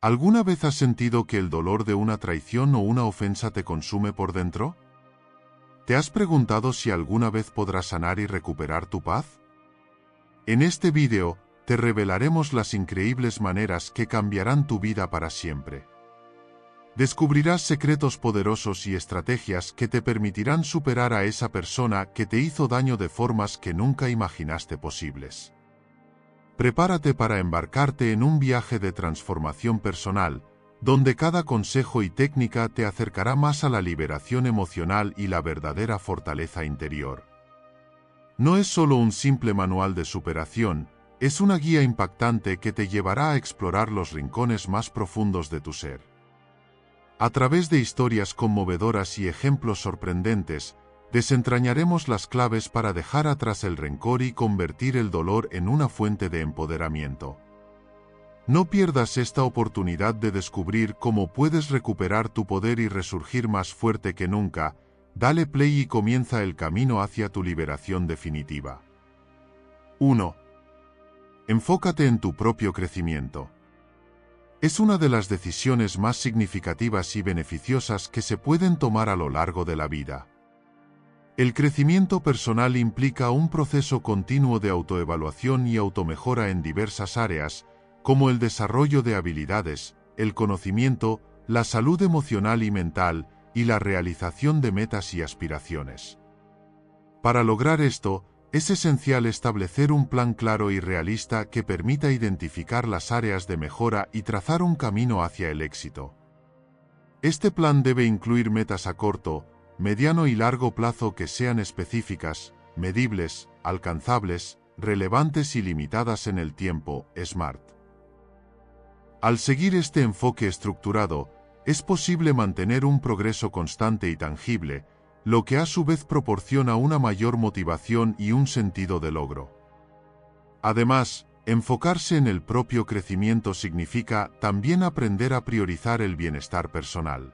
¿Alguna vez has sentido que el dolor de una traición o una ofensa te consume por dentro? ¿Te has preguntado si alguna vez podrás sanar y recuperar tu paz? En este vídeo, te revelaremos las increíbles maneras que cambiarán tu vida para siempre. Descubrirás secretos poderosos y estrategias que te permitirán superar a esa persona que te hizo daño de formas que nunca imaginaste posibles. Prepárate para embarcarte en un viaje de transformación personal, donde cada consejo y técnica te acercará más a la liberación emocional y la verdadera fortaleza interior. No es solo un simple manual de superación, es una guía impactante que te llevará a explorar los rincones más profundos de tu ser. A través de historias conmovedoras y ejemplos sorprendentes, desentrañaremos las claves para dejar atrás el rencor y convertir el dolor en una fuente de empoderamiento. No pierdas esta oportunidad de descubrir cómo puedes recuperar tu poder y resurgir más fuerte que nunca. Dale play y comienza el camino hacia tu liberación definitiva. 1. Enfócate en tu propio crecimiento. Es una de las decisiones más significativas y beneficiosas que se pueden tomar a lo largo de la vida. El crecimiento personal implica un proceso continuo de autoevaluación y automejora en diversas áreas, como el desarrollo de habilidades, el conocimiento, la salud emocional y mental, y la realización de metas y aspiraciones. Para lograr esto, es esencial establecer un plan claro y realista que permita identificar las áreas de mejora y trazar un camino hacia el éxito. Este plan debe incluir metas a corto, mediano y largo plazo que sean específicas, medibles, alcanzables, relevantes y limitadas en el tiempo, SMART. Al seguir este enfoque estructurado, es posible mantener un progreso constante y tangible, lo que a su vez proporciona una mayor motivación y un sentido de logro. Además, enfocarse en el propio crecimiento significa también aprender a priorizar el bienestar personal.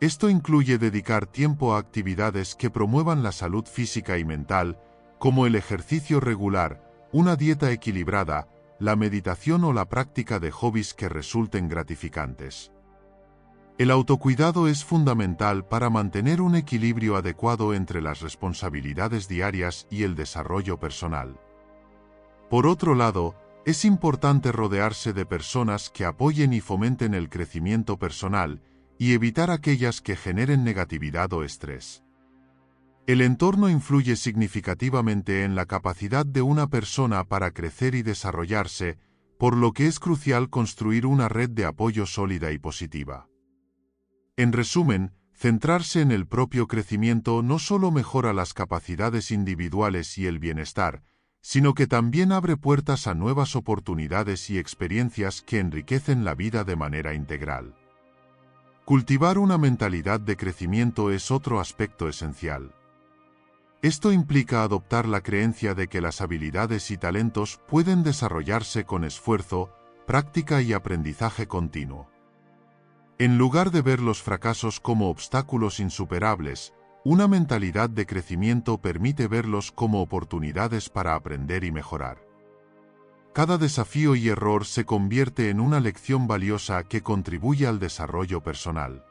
Esto incluye dedicar tiempo a actividades que promuevan la salud física y mental, como el ejercicio regular, una dieta equilibrada, la meditación o la práctica de hobbies que resulten gratificantes. El autocuidado es fundamental para mantener un equilibrio adecuado entre las responsabilidades diarias y el desarrollo personal. Por otro lado, es importante rodearse de personas que apoyen y fomenten el crecimiento personal, y evitar aquellas que generen negatividad o estrés. El entorno influye significativamente en la capacidad de una persona para crecer y desarrollarse, por lo que es crucial construir una red de apoyo sólida y positiva. En resumen, centrarse en el propio crecimiento no solo mejora las capacidades individuales y el bienestar, sino que también abre puertas a nuevas oportunidades y experiencias que enriquecen la vida de manera integral. Cultivar una mentalidad de crecimiento es otro aspecto esencial. Esto implica adoptar la creencia de que las habilidades y talentos pueden desarrollarse con esfuerzo, práctica y aprendizaje continuo. En lugar de ver los fracasos como obstáculos insuperables, una mentalidad de crecimiento permite verlos como oportunidades para aprender y mejorar. Cada desafío y error se convierte en una lección valiosa que contribuye al desarrollo personal.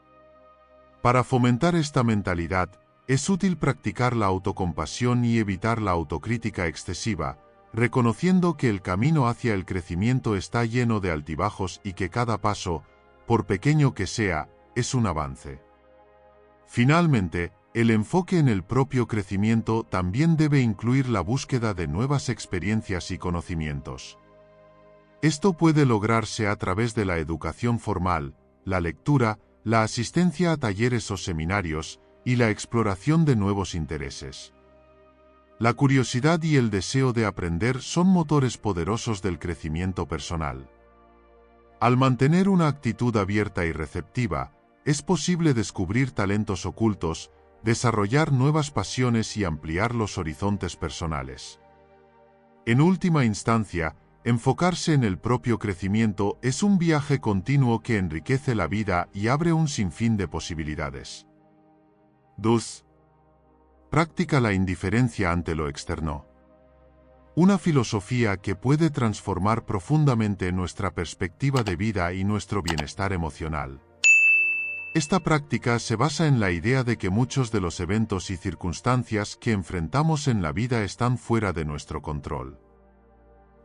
Para fomentar esta mentalidad, es útil practicar la autocompasión y evitar la autocrítica excesiva, reconociendo que el camino hacia el crecimiento está lleno de altibajos y que cada paso, por pequeño que sea, es un avance. Finalmente, el enfoque en el propio crecimiento también debe incluir la búsqueda de nuevas experiencias y conocimientos. Esto puede lograrse a través de la educación formal, la lectura, la asistencia a talleres o seminarios, y la exploración de nuevos intereses. La curiosidad y el deseo de aprender son motores poderosos del crecimiento personal. Al mantener una actitud abierta y receptiva, es posible descubrir talentos ocultos, desarrollar nuevas pasiones y ampliar los horizontes personales. En última instancia, enfocarse en el propio crecimiento es un viaje continuo que enriquece la vida y abre un sinfín de posibilidades. 2. Practica la indiferencia ante lo externo. Una filosofía que puede transformar profundamente nuestra perspectiva de vida y nuestro bienestar emocional. Esta práctica se basa en la idea de que muchos de los eventos y circunstancias que enfrentamos en la vida están fuera de nuestro control.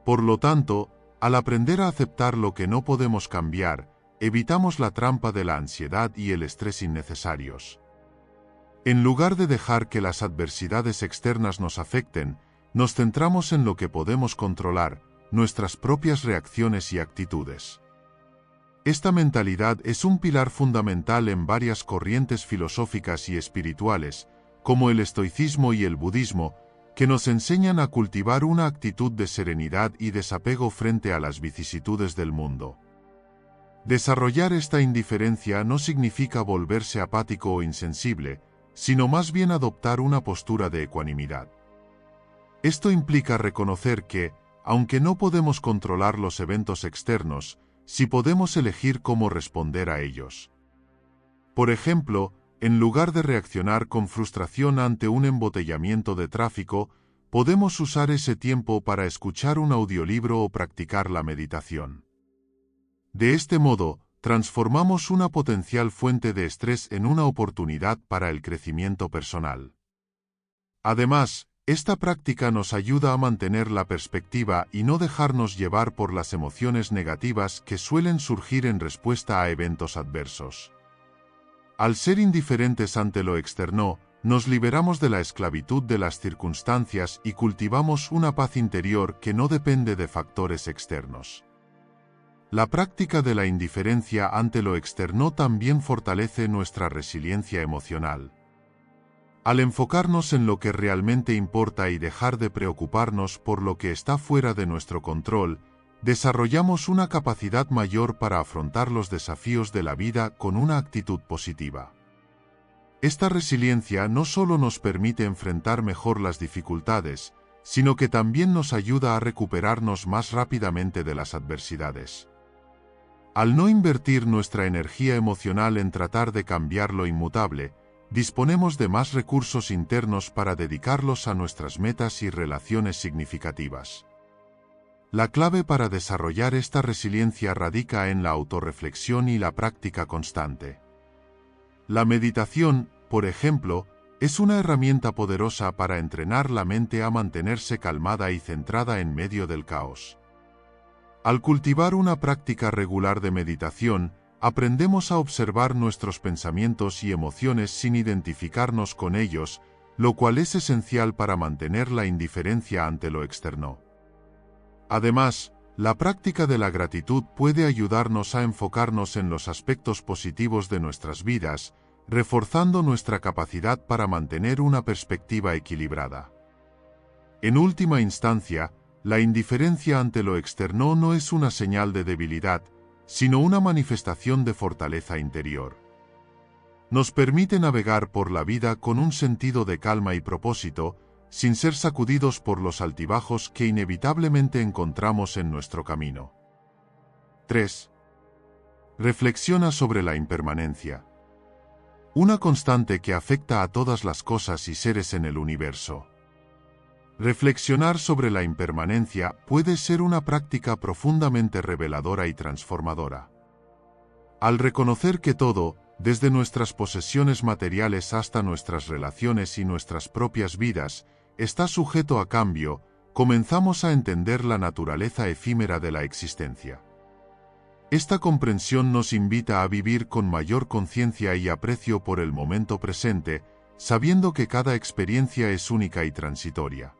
Por lo tanto, al aprender a aceptar lo que no podemos cambiar, evitamos la trampa de la ansiedad y el estrés innecesarios. En lugar de dejar que las adversidades externas nos afecten, nos centramos en lo que podemos controlar, nuestras propias reacciones y actitudes. Esta mentalidad es un pilar fundamental en varias corrientes filosóficas y espirituales, como el estoicismo y el budismo, que nos enseñan a cultivar una actitud de serenidad y desapego frente a las vicisitudes del mundo. Desarrollar esta indiferencia no significa volverse apático o insensible, sino más bien adoptar una postura de ecuanimidad. Esto implica reconocer que, aunque no podemos controlar los eventos externos, sí podemos elegir cómo responder a ellos. Por ejemplo, en lugar de reaccionar con frustración ante un embotellamiento de tráfico, podemos usar ese tiempo para escuchar un audiolibro o practicar la meditación. De este modo, transformamos una potencial fuente de estrés en una oportunidad para el crecimiento personal. Además, esta práctica nos ayuda a mantener la perspectiva y no dejarnos llevar por las emociones negativas que suelen surgir en respuesta a eventos adversos. Al ser indiferentes ante lo externo, nos liberamos de la esclavitud de las circunstancias y cultivamos una paz interior que no depende de factores externos. La práctica de la indiferencia ante lo externo también fortalece nuestra resiliencia emocional. Al enfocarnos en lo que realmente importa y dejar de preocuparnos por lo que está fuera de nuestro control, desarrollamos una capacidad mayor para afrontar los desafíos de la vida con una actitud positiva. Esta resiliencia no solo nos permite enfrentar mejor las dificultades, sino que también nos ayuda a recuperarnos más rápidamente de las adversidades. Al no invertir nuestra energía emocional en tratar de cambiar lo inmutable, disponemos de más recursos internos para dedicarlos a nuestras metas y relaciones significativas. La clave para desarrollar esta resiliencia radica en la autorreflexión y la práctica constante. La meditación, por ejemplo, es una herramienta poderosa para entrenar la mente a mantenerse calmada y centrada en medio del caos. Al cultivar una práctica regular de meditación, aprendemos a observar nuestros pensamientos y emociones sin identificarnos con ellos, lo cual es esencial para mantener la indiferencia ante lo externo. Además, la práctica de la gratitud puede ayudarnos a enfocarnos en los aspectos positivos de nuestras vidas, reforzando nuestra capacidad para mantener una perspectiva equilibrada. En última instancia, la indiferencia ante lo externo no es una señal de debilidad, sino una manifestación de fortaleza interior. Nos permite navegar por la vida con un sentido de calma y propósito, sin ser sacudidos por los altibajos que inevitablemente encontramos en nuestro camino. 3. Reflexiona sobre la impermanencia. Una constante que afecta a todas las cosas y seres en el universo. Reflexionar sobre la impermanencia puede ser una práctica profundamente reveladora y transformadora. Al reconocer que todo, desde nuestras posesiones materiales hasta nuestras relaciones y nuestras propias vidas, está sujeto a cambio, comenzamos a entender la naturaleza efímera de la existencia. Esta comprensión nos invita a vivir con mayor conciencia y aprecio por el momento presente, sabiendo que cada experiencia es única y transitoria.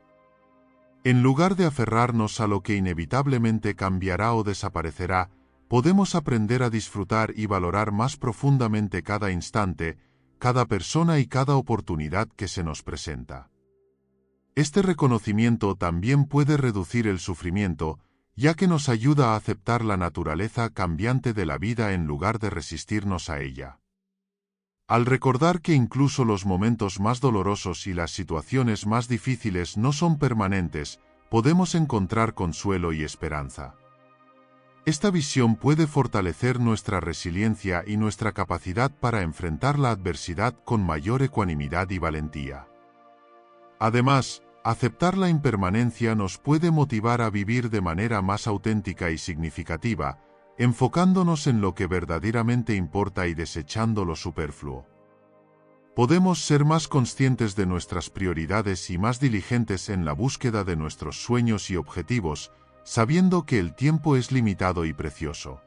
En lugar de aferrarnos a lo que inevitablemente cambiará o desaparecerá, podemos aprender a disfrutar y valorar más profundamente cada instante, cada persona y cada oportunidad que se nos presenta. Este reconocimiento también puede reducir el sufrimiento, ya que nos ayuda a aceptar la naturaleza cambiante de la vida en lugar de resistirnos a ella. Al recordar que incluso los momentos más dolorosos y las situaciones más difíciles no son permanentes, podemos encontrar consuelo y esperanza. Esta visión puede fortalecer nuestra resiliencia y nuestra capacidad para enfrentar la adversidad con mayor ecuanimidad y valentía. Además, aceptar la impermanencia nos puede motivar a vivir de manera más auténtica y significativa, enfocándonos en lo que verdaderamente importa y desechando lo superfluo. Podemos ser más conscientes de nuestras prioridades y más diligentes en la búsqueda de nuestros sueños y objetivos, sabiendo que el tiempo es limitado y precioso.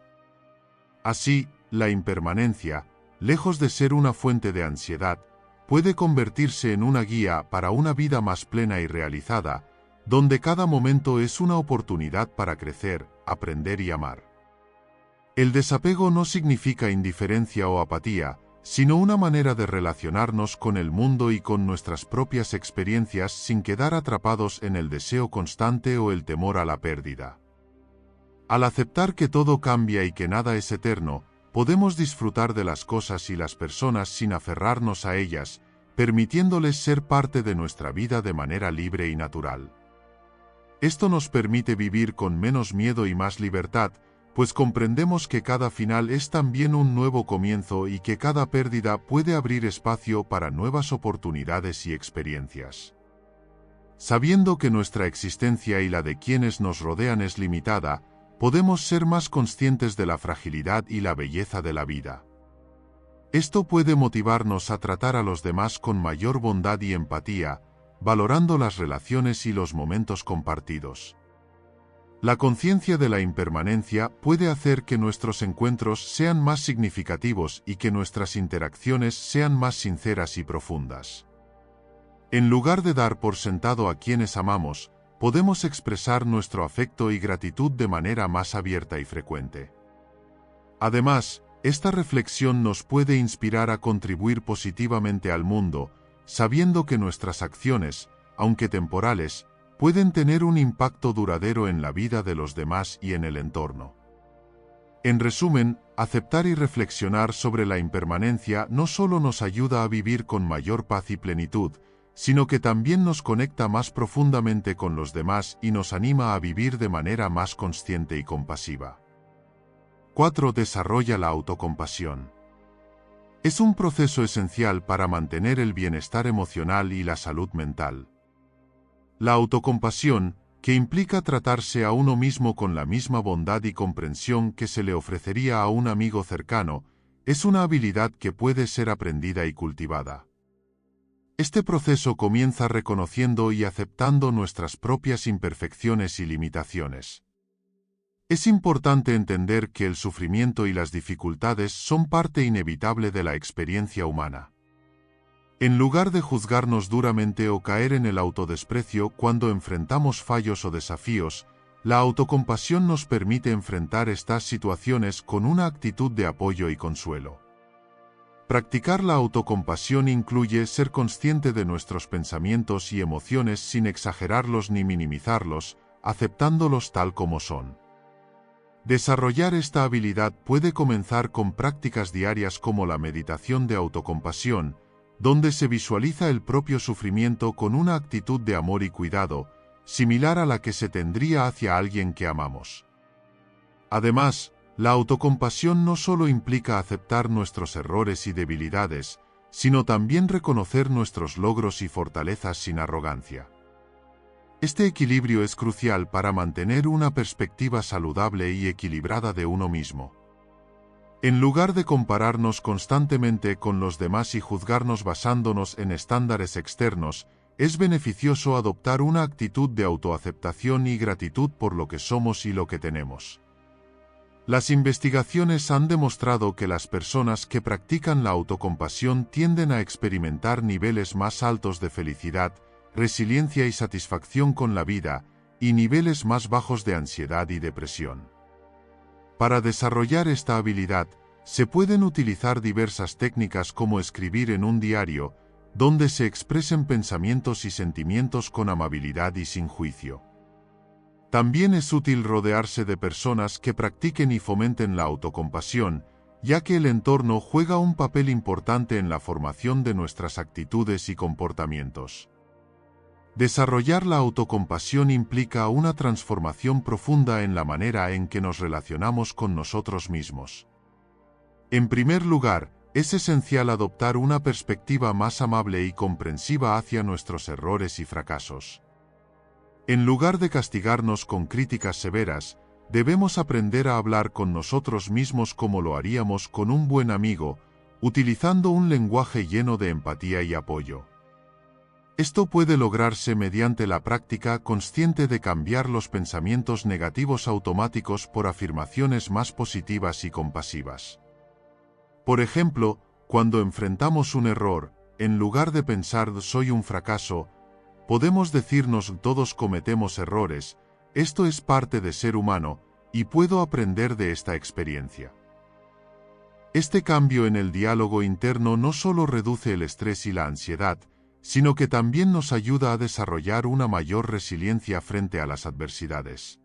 Así, la impermanencia, lejos de ser una fuente de ansiedad, puede convertirse en una guía para una vida más plena y realizada, donde cada momento es una oportunidad para crecer, aprender y amar. El desapego no significa indiferencia o apatía, sino una manera de relacionarnos con el mundo y con nuestras propias experiencias sin quedar atrapados en el deseo constante o el temor a la pérdida. Al aceptar que todo cambia y que nada es eterno, podemos disfrutar de las cosas y las personas sin aferrarnos a ellas, permitiéndoles ser parte de nuestra vida de manera libre y natural. Esto nos permite vivir con menos miedo y más libertad, pues comprendemos que cada final es también un nuevo comienzo y que cada pérdida puede abrir espacio para nuevas oportunidades y experiencias. Sabiendo que nuestra existencia y la de quienes nos rodean es limitada, podemos ser más conscientes de la fragilidad y la belleza de la vida. Esto puede motivarnos a tratar a los demás con mayor bondad y empatía, valorando las relaciones y los momentos compartidos. La conciencia de la impermanencia puede hacer que nuestros encuentros sean más significativos y que nuestras interacciones sean más sinceras y profundas. En lugar de dar por sentado a quienes amamos, podemos expresar nuestro afecto y gratitud de manera más abierta y frecuente. Además, esta reflexión nos puede inspirar a contribuir positivamente al mundo, sabiendo que nuestras acciones, aunque temporales, pueden tener un impacto duradero en la vida de los demás y en el entorno. En resumen, aceptar y reflexionar sobre la impermanencia no solo nos ayuda a vivir con mayor paz y plenitud, sino que también nos conecta más profundamente con los demás y nos anima a vivir de manera más consciente y compasiva. 4. Desarrolla la autocompasión. Es un proceso esencial para mantener el bienestar emocional y la salud mental. La autocompasión, que implica tratarse a uno mismo con la misma bondad y comprensión que se le ofrecería a un amigo cercano, es una habilidad que puede ser aprendida y cultivada. Este proceso comienza reconociendo y aceptando nuestras propias imperfecciones y limitaciones. Es importante entender que el sufrimiento y las dificultades son parte inevitable de la experiencia humana. En lugar de juzgarnos duramente o caer en el autodesprecio cuando enfrentamos fallos o desafíos, la autocompasión nos permite enfrentar estas situaciones con una actitud de apoyo y consuelo. Practicar la autocompasión incluye ser consciente de nuestros pensamientos y emociones sin exagerarlos ni minimizarlos, aceptándolos tal como son. Desarrollar esta habilidad puede comenzar con prácticas diarias como la meditación de autocompasión, donde se visualiza el propio sufrimiento con una actitud de amor y cuidado, similar a la que se tendría hacia alguien que amamos. Además, la autocompasión no solo implica aceptar nuestros errores y debilidades, sino también reconocer nuestros logros y fortalezas sin arrogancia. Este equilibrio es crucial para mantener una perspectiva saludable y equilibrada de uno mismo. En lugar de compararnos constantemente con los demás y juzgarnos basándonos en estándares externos, es beneficioso adoptar una actitud de autoaceptación y gratitud por lo que somos y lo que tenemos. Las investigaciones han demostrado que las personas que practican la autocompasión tienden a experimentar niveles más altos de felicidad, resiliencia y satisfacción con la vida, y niveles más bajos de ansiedad y depresión. Para desarrollar esta habilidad, se pueden utilizar diversas técnicas como escribir en un diario, donde se expresen pensamientos y sentimientos con amabilidad y sin juicio. También es útil rodearse de personas que practiquen y fomenten la autocompasión, ya que el entorno juega un papel importante en la formación de nuestras actitudes y comportamientos. Desarrollar la autocompasión implica una transformación profunda en la manera en que nos relacionamos con nosotros mismos. En primer lugar, es esencial adoptar una perspectiva más amable y comprensiva hacia nuestros errores y fracasos. En lugar de castigarnos con críticas severas, debemos aprender a hablar con nosotros mismos como lo haríamos con un buen amigo, utilizando un lenguaje lleno de empatía y apoyo. Esto puede lograrse mediante la práctica consciente de cambiar los pensamientos negativos automáticos por afirmaciones más positivas y compasivas. Por ejemplo, cuando enfrentamos un error, en lugar de pensar «soy un fracaso», podemos decirnos «todos cometemos errores, esto es parte de ser humano, y puedo aprender de esta experiencia». Este cambio en el diálogo interno no solo reduce el estrés y la ansiedad, sino que también nos ayuda a desarrollar una mayor resiliencia frente a las adversidades.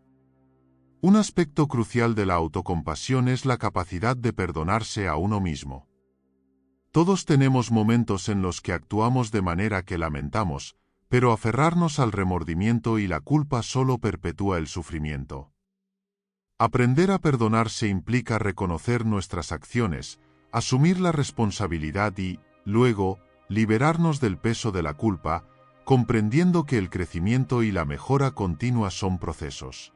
Un aspecto crucial de la autocompasión es la capacidad de perdonarse a uno mismo. Todos tenemos momentos en los que actuamos de manera que lamentamos, pero aferrarnos al remordimiento y la culpa solo perpetúa el sufrimiento. Aprender a perdonarse implica reconocer nuestras acciones, asumir la responsabilidad y, luego, liberarnos del peso de la culpa, comprendiendo que el crecimiento y la mejora continua son procesos.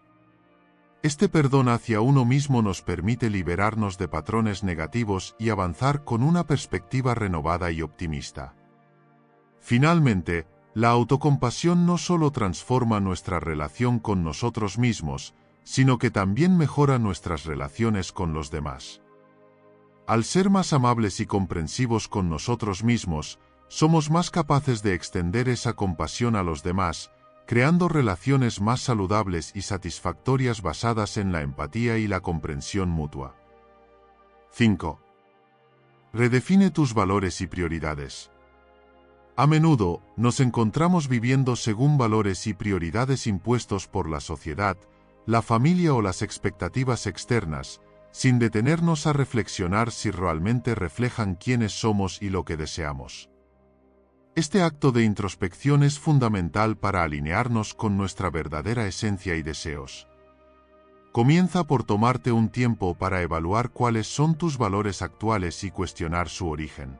Este perdón hacia uno mismo nos permite liberarnos de patrones negativos y avanzar con una perspectiva renovada y optimista. Finalmente, la autocompasión no solo transforma nuestra relación con nosotros mismos, sino que también mejora nuestras relaciones con los demás. Al ser más amables y comprensivos con nosotros mismos, somos más capaces de extender esa compasión a los demás, creando relaciones más saludables y satisfactorias basadas en la empatía y la comprensión mutua. 5. Redefine tus valores y prioridades. A menudo, nos encontramos viviendo según valores y prioridades impuestos por la sociedad, la familia o las expectativas externas, sin detenernos a reflexionar si realmente reflejan quiénes somos y lo que deseamos. Este acto de introspección es fundamental para alinearnos con nuestra verdadera esencia y deseos. Comienza por tomarte un tiempo para evaluar cuáles son tus valores actuales y cuestionar su origen.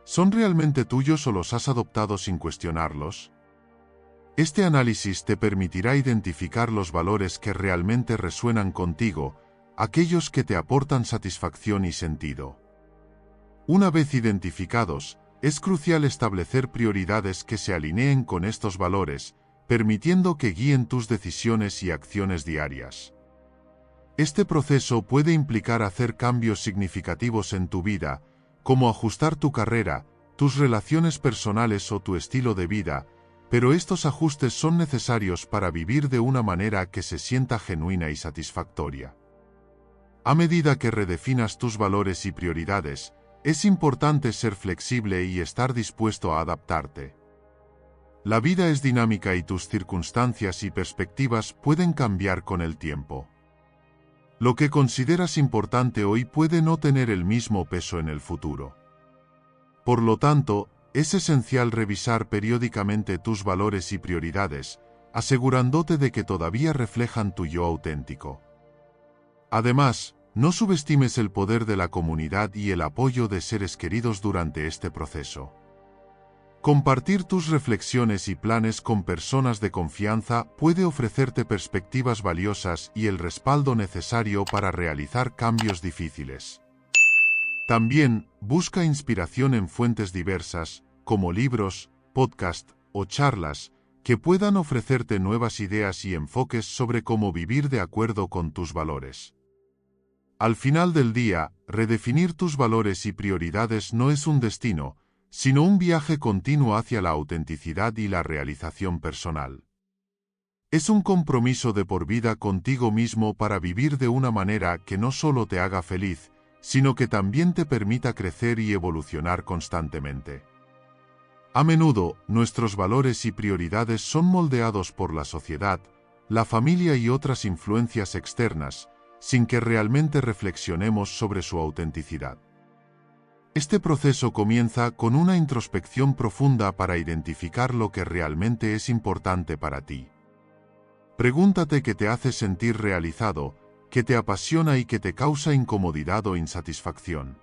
¿Son realmente tuyos o los has adoptado sin cuestionarlos? Este análisis te permitirá identificar los valores que realmente resuenan contigo, aquellos que te aportan satisfacción y sentido. Una vez identificados, es crucial establecer prioridades que se alineen con estos valores, permitiendo que guíen tus decisiones y acciones diarias. Este proceso puede implicar hacer cambios significativos en tu vida, como ajustar tu carrera, tus relaciones personales o tu estilo de vida, pero estos ajustes son necesarios para vivir de una manera que se sienta genuina y satisfactoria. A medida que redefinas tus valores y prioridades, es importante ser flexible y estar dispuesto a adaptarte. La vida es dinámica y tus circunstancias y perspectivas pueden cambiar con el tiempo. Lo que consideras importante hoy puede no tener el mismo peso en el futuro. Por lo tanto, es esencial revisar periódicamente tus valores y prioridades, asegurándote de que todavía reflejan tu yo auténtico. Además, no subestimes el poder de la comunidad y el apoyo de seres queridos durante este proceso. Compartir tus reflexiones y planes con personas de confianza puede ofrecerte perspectivas valiosas y el respaldo necesario para realizar cambios difíciles. También, busca inspiración en fuentes diversas, como libros, podcasts o charlas, que puedan ofrecerte nuevas ideas y enfoques sobre cómo vivir de acuerdo con tus valores. Al final del día, redefinir tus valores y prioridades no es un destino, sino un viaje continuo hacia la autenticidad y la realización personal. Es un compromiso de por vida contigo mismo para vivir de una manera que no solo te haga feliz, sino que también te permita crecer y evolucionar constantemente. A menudo, nuestros valores y prioridades son moldeados por la sociedad, la familia y otras influencias externas, sin que realmente reflexionemos sobre su autenticidad. Este proceso comienza con una introspección profunda para identificar lo que realmente es importante para ti. Pregúntate qué te hace sentir realizado, qué te apasiona y qué te causa incomodidad o insatisfacción.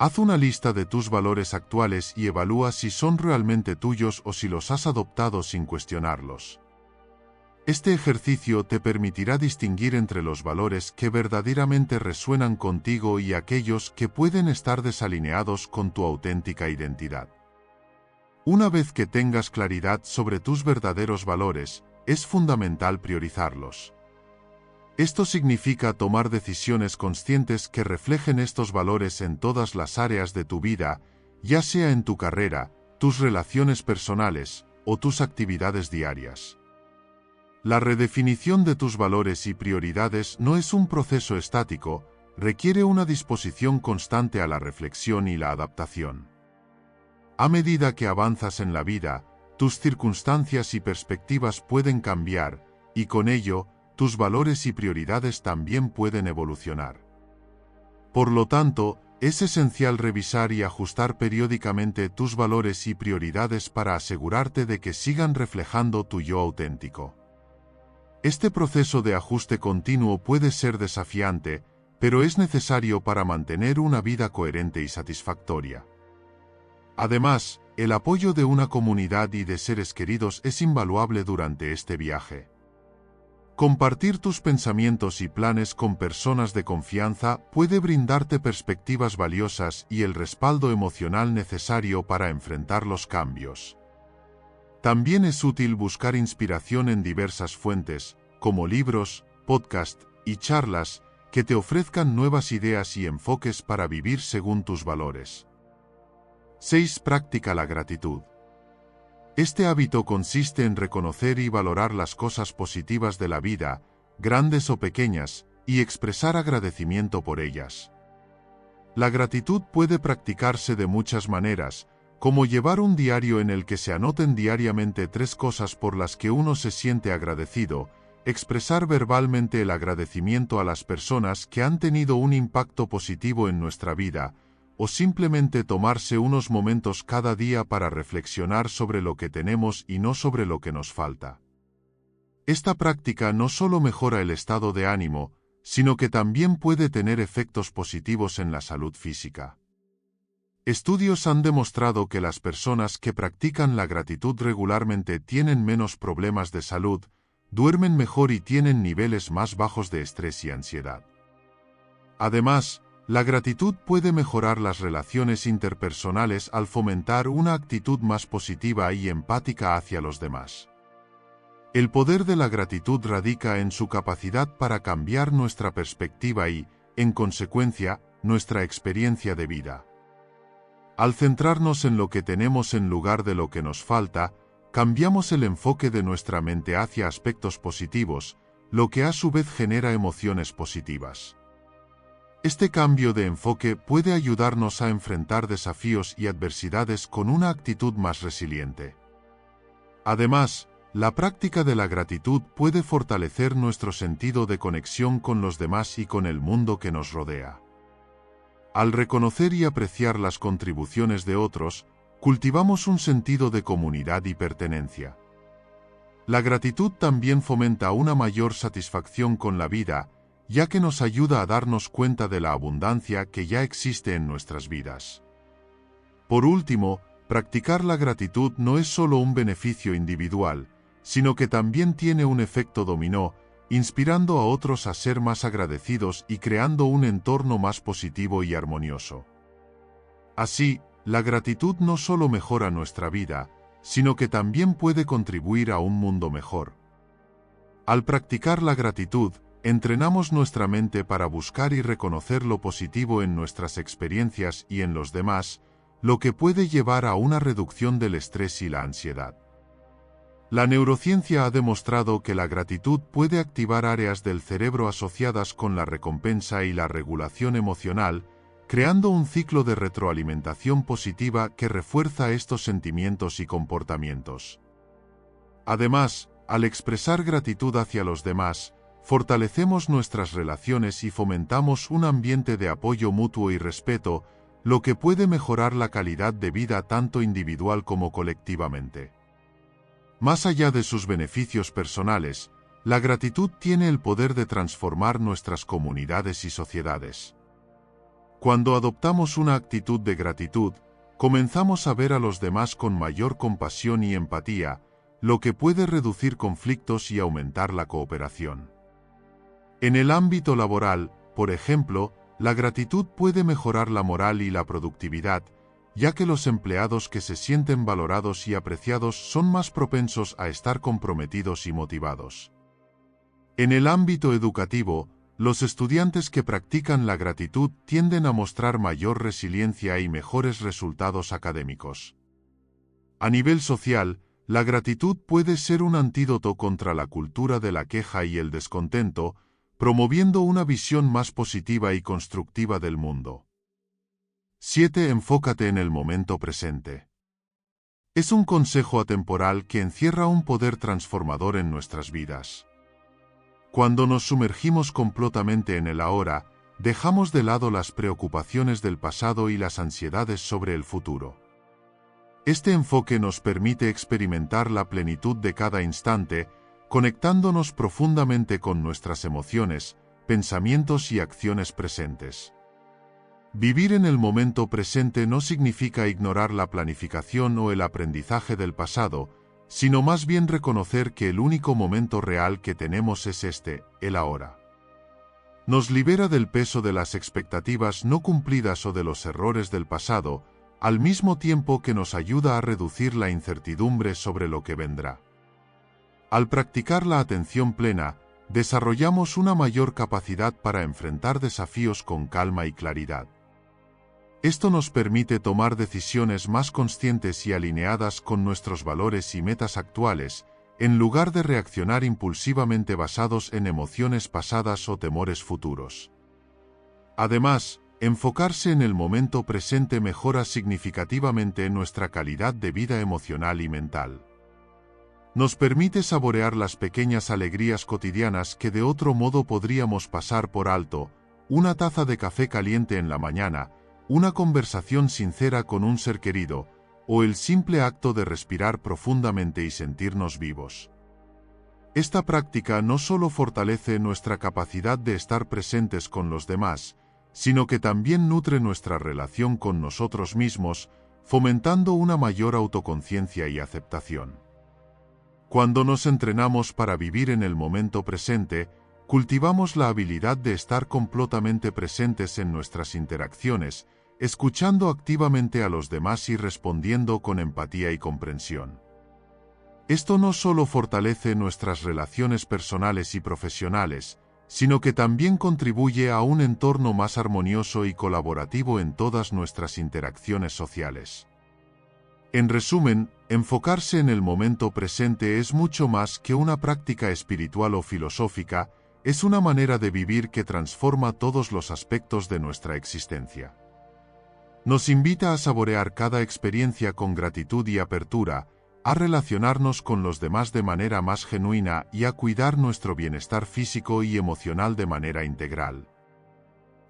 Haz una lista de tus valores actuales y evalúa si son realmente tuyos o si los has adoptado sin cuestionarlos. Este ejercicio te permitirá distinguir entre los valores que verdaderamente resuenan contigo y aquellos que pueden estar desalineados con tu auténtica identidad. Una vez que tengas claridad sobre tus verdaderos valores, es fundamental priorizarlos. Esto significa tomar decisiones conscientes que reflejen estos valores en todas las áreas de tu vida, ya sea en tu carrera, tus relaciones personales o tus actividades diarias. La redefinición de tus valores y prioridades no es un proceso estático, requiere una disposición constante a la reflexión y la adaptación. A medida que avanzas en la vida, tus circunstancias y perspectivas pueden cambiar, y con ello, tus valores y prioridades también pueden evolucionar. Por lo tanto, es esencial revisar y ajustar periódicamente tus valores y prioridades para asegurarte de que sigan reflejando tu yo auténtico. Este proceso de ajuste continuo puede ser desafiante, pero es necesario para mantener una vida coherente y satisfactoria. Además, el apoyo de una comunidad y de seres queridos es invaluable durante este viaje. Compartir tus pensamientos y planes con personas de confianza puede brindarte perspectivas valiosas y el respaldo emocional necesario para enfrentar los cambios. También es útil buscar inspiración en diversas fuentes, como libros, podcasts y charlas, que te ofrezcan nuevas ideas y enfoques para vivir según tus valores. 6. Practica la gratitud. Este hábito consiste en reconocer y valorar las cosas positivas de la vida, grandes o pequeñas, y expresar agradecimiento por ellas. La gratitud puede practicarse de muchas maneras, como llevar un diario en el que se anoten diariamente 3 cosas por las que uno se siente agradecido, expresar verbalmente el agradecimiento a las personas que han tenido un impacto positivo en nuestra vida, o simplemente tomarse unos momentos cada día para reflexionar sobre lo que tenemos y no sobre lo que nos falta. Esta práctica no solo mejora el estado de ánimo, sino que también puede tener efectos positivos en la salud física. Estudios han demostrado que las personas que practican la gratitud regularmente tienen menos problemas de salud, duermen mejor y tienen niveles más bajos de estrés y ansiedad. Además, la gratitud puede mejorar las relaciones interpersonales al fomentar una actitud más positiva y empática hacia los demás. El poder de la gratitud radica en su capacidad para cambiar nuestra perspectiva y, en consecuencia, nuestra experiencia de vida. Al centrarnos en lo que tenemos en lugar de lo que nos falta, cambiamos el enfoque de nuestra mente hacia aspectos positivos, lo que a su vez genera emociones positivas. Este cambio de enfoque puede ayudarnos a enfrentar desafíos y adversidades con una actitud más resiliente. Además, la práctica de la gratitud puede fortalecer nuestro sentido de conexión con los demás y con el mundo que nos rodea. Al reconocer y apreciar las contribuciones de otros, cultivamos un sentido de comunidad y pertenencia. La gratitud también fomenta una mayor satisfacción con la vida, ya que nos ayuda a darnos cuenta de la abundancia que ya existe en nuestras vidas. Por último, practicar la gratitud no es solo un beneficio individual, sino que también tiene un efecto dominó, inspirando a otros a ser más agradecidos y creando un entorno más positivo y armonioso. Así, la gratitud no solo mejora nuestra vida, sino que también puede contribuir a un mundo mejor. Al practicar la gratitud, entrenamos nuestra mente para buscar y reconocer lo positivo en nuestras experiencias y en los demás, lo que puede llevar a una reducción del estrés y la ansiedad. La neurociencia ha demostrado que la gratitud puede activar áreas del cerebro asociadas con la recompensa y la regulación emocional, creando un ciclo de retroalimentación positiva que refuerza estos sentimientos y comportamientos. Además, al expresar gratitud hacia los demás, fortalecemos nuestras relaciones y fomentamos un ambiente de apoyo mutuo y respeto, lo que puede mejorar la calidad de vida tanto individual como colectivamente. Más allá de sus beneficios personales, la gratitud tiene el poder de transformar nuestras comunidades y sociedades. Cuando adoptamos una actitud de gratitud, comenzamos a ver a los demás con mayor compasión y empatía, lo que puede reducir conflictos y aumentar la cooperación. En el ámbito laboral, por ejemplo, la gratitud puede mejorar la moral y la productividad, ya que los empleados que se sienten valorados y apreciados son más propensos a estar comprometidos y motivados. En el ámbito educativo, los estudiantes que practican la gratitud tienden a mostrar mayor resiliencia y mejores resultados académicos. A nivel social, la gratitud puede ser un antídoto contra la cultura de la queja y el descontento, promoviendo una visión más positiva y constructiva del mundo. 7. Enfócate en el momento presente. Es un consejo atemporal que encierra un poder transformador en nuestras vidas. Cuando nos sumergimos completamente en el ahora, dejamos de lado las preocupaciones del pasado y las ansiedades sobre el futuro. Este enfoque nos permite experimentar la plenitud de cada instante, conectándonos profundamente con nuestras emociones, pensamientos y acciones presentes. Vivir en el momento presente no significa ignorar la planificación o el aprendizaje del pasado, sino más bien reconocer que el único momento real que tenemos es este, el ahora. Nos libera del peso de las expectativas no cumplidas o de los errores del pasado, al mismo tiempo que nos ayuda a reducir la incertidumbre sobre lo que vendrá. Al practicar la atención plena, desarrollamos una mayor capacidad para enfrentar desafíos con calma y claridad. Esto nos permite tomar decisiones más conscientes y alineadas con nuestros valores y metas actuales, en lugar de reaccionar impulsivamente basados en emociones pasadas o temores futuros. Además, enfocarse en el momento presente mejora significativamente nuestra calidad de vida emocional y mental. Nos permite saborear las pequeñas alegrías cotidianas que de otro modo podríamos pasar por alto, una taza de café caliente en la mañana, una conversación sincera con un ser querido, o el simple acto de respirar profundamente y sentirnos vivos. Esta práctica no solo fortalece nuestra capacidad de estar presentes con los demás, sino que también nutre nuestra relación con nosotros mismos, fomentando una mayor autoconciencia y aceptación. Cuando nos entrenamos para vivir en el momento presente, cultivamos la habilidad de estar completamente presentes en nuestras interacciones, escuchando activamente a los demás y respondiendo con empatía y comprensión. Esto no solo fortalece nuestras relaciones personales y profesionales, sino que también contribuye a un entorno más armonioso y colaborativo en todas nuestras interacciones sociales. En resumen, enfocarse en el momento presente es mucho más que una práctica espiritual o filosófica, es una manera de vivir que transforma todos los aspectos de nuestra existencia. Nos invita a saborear cada experiencia con gratitud y apertura, a relacionarnos con los demás de manera más genuina y a cuidar nuestro bienestar físico y emocional de manera integral.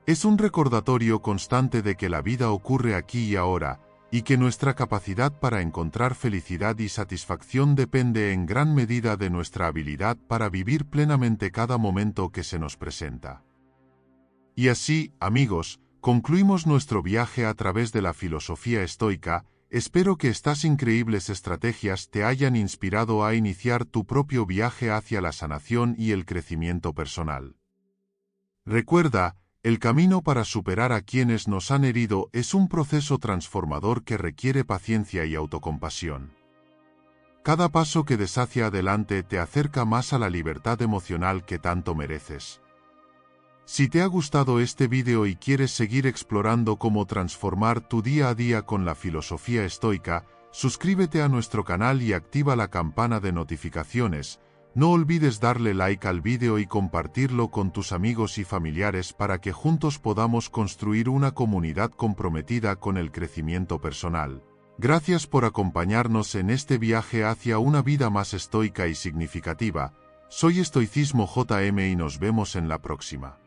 Es un recordatorio constante de que la vida ocurre aquí y ahora, y que nuestra capacidad para encontrar felicidad y satisfacción depende en gran medida de nuestra habilidad para vivir plenamente cada momento que se nos presenta. Y así, amigos, concluimos nuestro viaje a través de la filosofía estoica. Espero que estas increíbles estrategias te hayan inspirado a iniciar tu propio viaje hacia la sanación y el crecimiento personal. Recuerda, el camino para superar a quienes nos han herido es un proceso transformador que requiere paciencia y autocompasión. Cada paso que des hacia adelante te acerca más a la libertad emocional que tanto mereces. Si te ha gustado este vídeo y quieres seguir explorando cómo transformar tu día a día con la filosofía estoica, suscríbete a nuestro canal y activa la campana de notificaciones. No olvides darle like al vídeo y compartirlo con tus amigos y familiares para que juntos podamos construir una comunidad comprometida con el crecimiento personal. Gracias por acompañarnos en este viaje hacia una vida más estoica y significativa. Soy Estoicismo JM y nos vemos en la próxima.